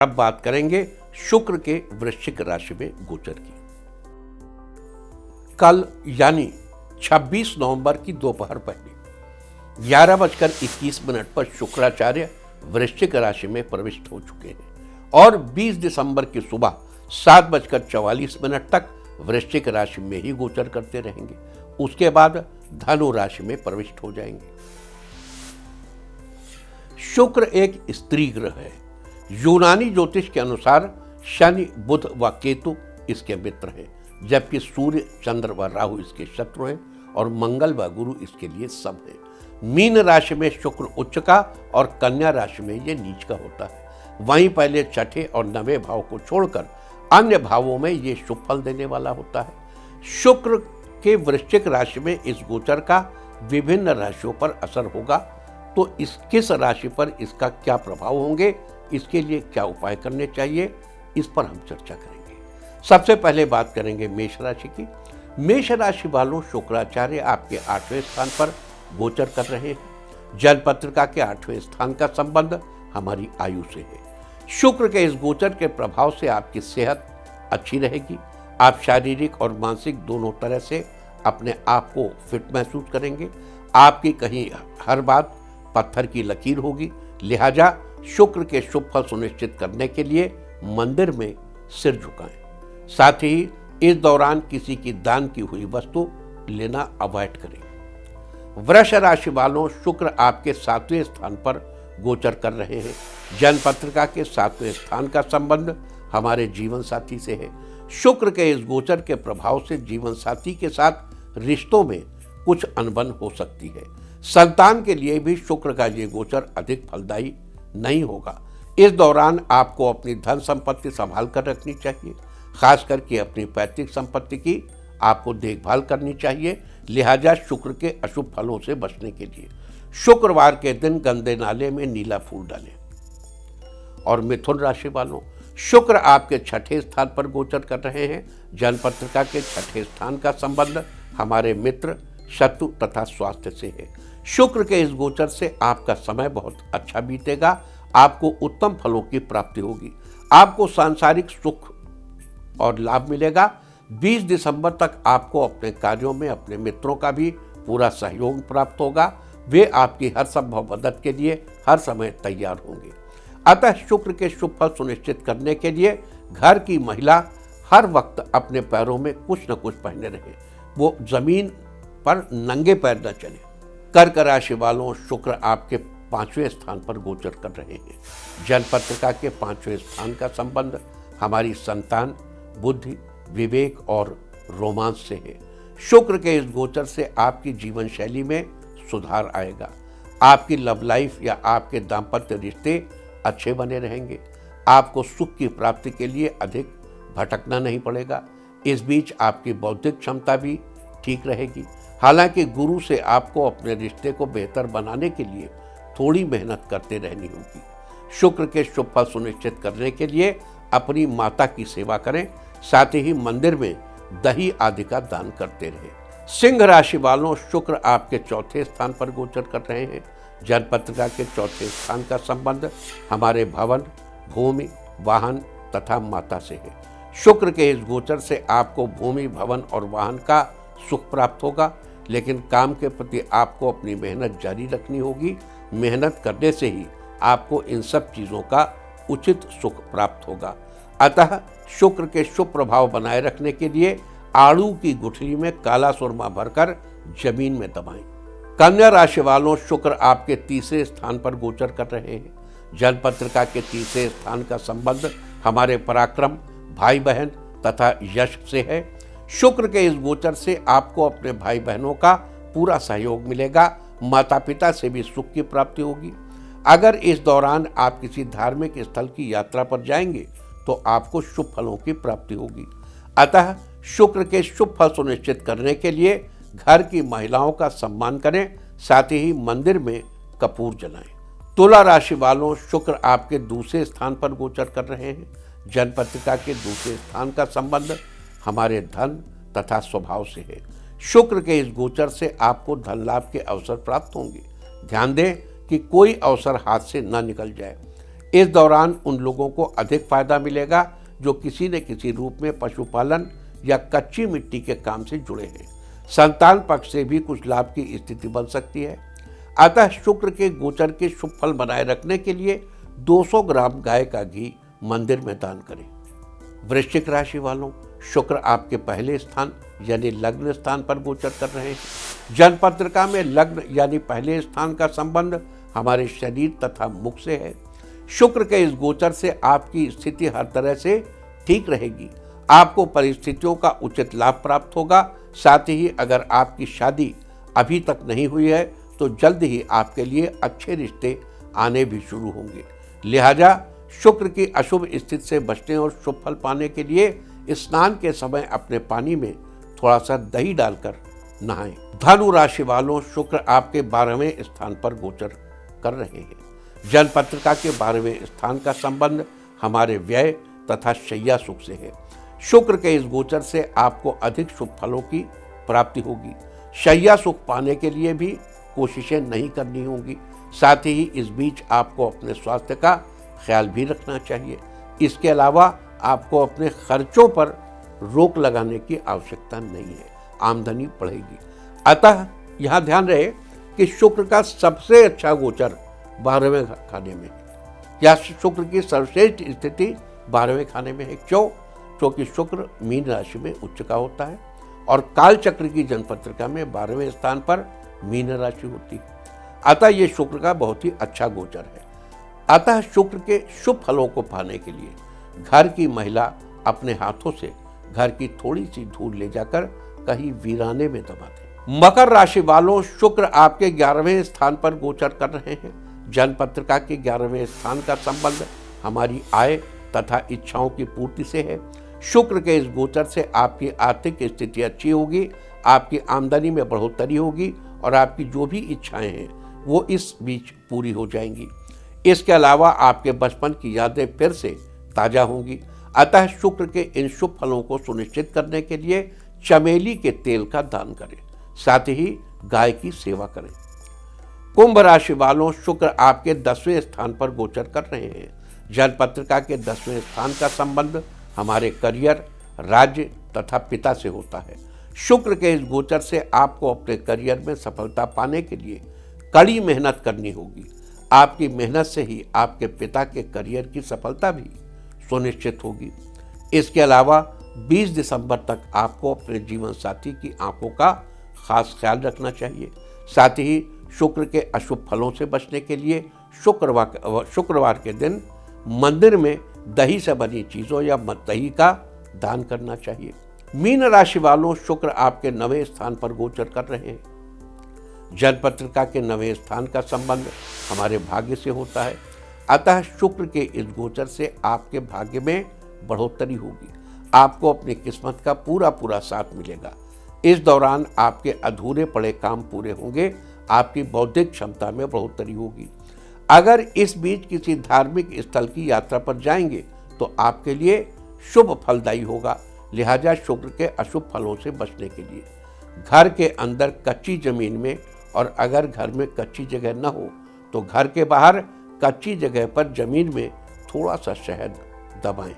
अब बात करेंगे शुक्र के वृश्चिक राशि में गोचर की। कल यानी 26 नवंबर की दोपहर पहले 11:21 पर शुक्राचार्य वृश्चिक राशि में प्रविष्ट हो चुके हैं और 20 दिसंबर की सुबह 7:44 तक वृश्चिक राशि में ही गोचर करते रहेंगे। उसके बाद धनु राशि में प्रविष्ट हो जाएंगे। शुक्र एक स्त्री ग्रह है। यूनानी ज्योतिष के अनुसार शनि, बुध व केतु इसके मित्र हैं, जबकि सूर्य, चंद्र व राहु इसके शत्रु हैं और मंगल व गुरु इसके लिए सम हैं। मीन राशि में शुक्र उच्च का और कन्या राशि में ये नीच का होता है। वहीं पहले छठे और नवें भाव को छोड़कर अन्य भावों में ये शुभ फल देने वाला होता है। शुक्र के वृश्चिक राशि में इस गोचर का विभिन्न राशियों पर असर होगा, तो किस राशि पर इसका क्या प्रभाव होंगे, इसके लिए क्या उपाय करने चाहिए, इस पर हम चर्चा करेंगे। सबसे पहले बात करेंगे मेष राशि की। मेष राशि वालों, शुक्राचार्य आपके 8वें स्थान पर गोचर कर रहे हैं। जल पत्रिका के 8वें स्थान का संबंध हमारी आयु से है। शुक्र के इस गोचर के प्रभाव से आपकी सेहत अच्छी रहेगी। आप शारीरिक और मानसिक दोनों तरह से अपने आप को फिट महसूस करेंगे। आपकी कहीं हर बात पत्थर की लकीर होगी, लिहाजा शुक्र के शुभ फल सुनिश्चित करने के लिए मंदिर में सिर झुकाएं। साथ ही इस दौरान किसी की दान की हुई वस्तु लेना अवॉइड करें। वृष राशि वालों, शुक्र आपके 7वें स्थान पर गोचर कर रहे हैं। जन्म पत्रिका के 7वें स्थान का संबंध हमारे जीवन साथी से है। शुक्र के इस गोचर के प्रभाव से जीवन साथी के साथ रिश्तों में कुछ अनबन हो सकती है। संतान के लिए भी शुक्र का ये गोचर अधिक फलदायी नहीं होगा। इस दौरान आपको अपनी धन संपत्ति संभाल कर रखनी चाहिए। खास करके अपनी पैतृक संपत्ति की आपको देखभाल करनी चाहिए, लिहाजा शुक्र के अशुभ फलों से बचने के लिए शुक्रवार के दिन गंदे नाले में नीला फूल डालें। और मिथुन राशि वालों, शुक्र आपके 6ठे स्थान पर गोचर कर रहे हैं। जन्म पत्रिका के 6ठे स्थान का संबंध हमारे मित्र, शत्रु तथा स्वास्थ्य से है। शुक्र के इस गोचर से आपका समय बहुत अच्छा बीतेगा। आपको उत्तम फलों की प्राप्ति होगी। आपको सांसारिक सुख और लाभ मिलेगा। 20 दिसंबर तक आपको अपने कार्यों में अपने मित्रों का भी पूरा सहयोग प्राप्त होगा। वे आपकी हर संभव मदद के लिए हर समय तैयार होंगे। अतः शुक्र के शुभ फल सुनिश्चित करने के लिए घर की महिला हर वक्त अपने पैरों में कुछ न कुछ पहने रहे, वो जमीन पर नंगे पैर न चले। कर्क राशि वालों, शुक्र आपके 5वें स्थान पर गोचर कर रहे हैं। जन्म पत्रिका के 5वें स्थान का संबंध हमारी संतान, बुद्धि, विवेक और रोमांस से है। शुक्र के इस गोचर से आपकी जीवन शैली में सुधार आएगा। आपकी लव लाइफ या आपके दाम्पत्य रिश्ते अच्छे बने रहेंगे। आपको सुख की प्राप्ति के लिए अधिक भटकना नहीं पड़ेगा। इस बीच आपकी बौद्धिक क्षमता भी ठीक रहेगी। हालांकि गुरु से आपको अपने रिश्ते को बेहतर बनाने के लिए थोड़ी मेहनत करते रहनी होगी। शुक्र के शुभ फल सुनिश्चित करने के लिए अपनी माता की सेवा करें, साथ ही मंदिर में दही आदि का दान करते रहें। सिंह राशि वालों, शुक्र आपके 4थे स्थान पर गोचर कर रहे हैं। जन्म पत्रिका के 4थे स्थान का संबंध हमारे भवन, भूमि, वाहन तथा माता से है। शुक्र के इस गोचर से आपको भूमि, भवन और वाहन का सुख प्राप्त होगा, लेकिन काम के प्रति आपको अपनी मेहनत जारी रखनी होगी। मेहनत करने से ही आपको इन सब चीज़ों का उचित सुख प्राप्त होगा। अतः शुक्र के शुभ प्रभाव बनाए रखने के लिए आड़ू की गुठली में काला सुरमा भरकर जमीन में दबाएं। कन्या राशि वालों, शुक्र आपके 3रे स्थान पर गोचर कर रहे हैं। जन्म पत्रिका के 3रे स्थान का संबंध हमारे पराक्रम, भाई बहन तथा यश से है। शुक्र के इस गोचर से आपको अपने भाई बहनों का पूरा सहयोग मिलेगा। माता पिता से भी सुख की प्राप्ति होगी। अगर इस दौरान आप किसी धार्मिक स्थल की यात्रा पर जाएंगे तो आपको शुभ फलों की प्राप्ति होगी। अतः शुक्र के शुभ फल सुनिश्चित करने के लिए घर की महिलाओं का सम्मान करें, साथ ही मंदिर में कपूर जलाएं। तुला राशि वालों, शुक्र आपके 2रे स्थान पर गोचर कर रहे हैं। जन्म पत्रिका के 2रे स्थान का संबंध हमारे धन तथा स्वभाव से है। शुक्र के इस गोचर से आपको धन लाभ के अवसर प्राप्त होंगे। ध्यान दें कि कोई अवसर हाथ से न निकल जाए। इस दौरान उन लोगों को अधिक फायदा मिलेगा जो किसी न किसी रूप में पशुपालन या कच्ची मिट्टी के काम से जुड़े हैं। संतान पक्ष से भी कुछ लाभ की स्थिति बन सकती है। अतः शुक्र के गोचर के शुभ फल बनाए रखने के लिए 200 ग्राम गाय का घी मंदिर में दान करें। वृश्चिक राशि वालों, शुक्र आपके पहले स्थान यानी लग्न स्थान पर गोचर कर रहे हैं। जन्मपत्रिका में लग्न यानी पहले स्थान का संबंध हमारे शरीर तथा मुख से है। शुक्र के इस गोचर से आपकी स्थिति हर तरह से ठीक रहेगी। आपको परिस्थितियों का उचित लाभ प्राप्त होगा। साथ ही अगर आपकी शादी अभी तक नहीं हुई है तो जल्द ही आपके लिए अच्छे रिश्ते आने भी शुरू होंगे। लिहाजा शुक्र की अशुभ स्थिति से बचने और शुभ फल पाने के लिए स्नान के समय अपने पानी में थोड़ा सा दही डालकर नहाएं। धनु राशि वालों, शुक्र आपके 12वें स्थान पर गोचर कर रहे हैं। जन्मपत्रिका के 12वें स्थान का संबंध हमारे व्यय तथा शैया सुख से है। शुक्र के इस गोचर से आपको अधिक शुभ फलों की प्राप्ति होगी। शैया सुख पाने के लिए भी कोशिशें नहीं करनी होंगी। साथ ही इस बीच आपको अपने स्वास्थ्य का ख्याल भी रखना चाहिए। इसके अलावा आपको अपने खर्चों पर रोक लगाने की आवश्यकता नहीं है। आमदनी बढ़ेगी। अतः यहाँ ध्यान रहे कि शुक्र का सबसे अच्छा गोचर 12वें खाने में है या शुक्र की सर्वश्रेष्ठ स्थिति 12वें खाने में है। क्यों? क्योंकि शुक्र मीन राशि में उच्च का होता है और काल चक्र की जन्मपत्रिका में 12वें स्थान पर मीन राशि होती है। अतः ये शुक्र का बहुत ही अच्छा गोचर है। अतः शुक्र के शुभ फलों को पाने के लिए घर की महिला अपने हाथों से घर की थोड़ी सी धूल ले जाकर कहीं वीराने में दबा दे। मकर राशि वालों, शुक्र आपके 11वें स्थान पर गोचर कर रहे हैं। जन्मपत्रिका के 11वें स्थान का संबंध हमारी आय तथा इच्छाओं की पूर्ति से है। शुक्र के इस गोचर से आपकी आर्थिक स्थिति अच्छी होगी, आपकी आमदनी में बढ़ोतरी होगी और आपकी जो भी इच्छाएं हैं वो इस बीच पूरी हो जाएंगी। इसके अलावा आपके बचपन की यादें फिर से ताजा होंगी। अतः शुक्र के इन शुभ फलों को सुनिश्चित करने के लिए चमेली के तेल का दान करें। साथ ही गाय की सेवा करें। कुंभ राशि वालों, शुक्र आपके 10वें स्थान पर गोचर कर रहे हैं। जन्मपत्रिका के 10वें स्थान का संबंध हमारे करियर, राज्य तथा पिता से होता है। शुक्र के इस गोचर से आपको अपने करियर में सफलता पाने के लिए कड़ी मेहनत करनी होगी। आपकी मेहनत से ही आपके पिता के करियर की सफलता भी सुनिश्चित होगी। इसके अलावा 20 दिसंबर तक आपको अपने जीवन साथी की आंखों का खास ख्याल रखना चाहिए। साथ ही शुक्र के अशुभ फलों से बचने के लिए शुक्रवार के दिन मंदिर में दही से बनी चीज़ों या दही का दान करना चाहिए। मीन राशि वालों, शुक्र आपके 9वें स्थान पर गोचर कर रहे हैं। जन्मपत्रिका के 9वें स्थान का संबंध हमारे भाग्य से होता है। अतः शुक्र के इस गोचर से आपके भाग्य में बढ़ोतरी होगी। आपको अपनी किस्मत का पूरा साथ मिलेगा। इस दौरान आपके अधूरे पड़े काम पूरे होंगे। आपकी बौद्धिक क्षमता में बढ़ोतरी होगी। अगर इस बीच किसी धार्मिक स्थल की यात्रा पर जाएंगे तो आपके लिए शुभ फलदायी होगा। लिहाजा शुक्र के अशुभ फलों से बचने के लिए घर के अंदर कच्ची जमीन में और अगर घर में कच्ची जगह न हो तो घर के बाहर कच्ची जगह पर जमीन में थोड़ा सा शहद दबाएं।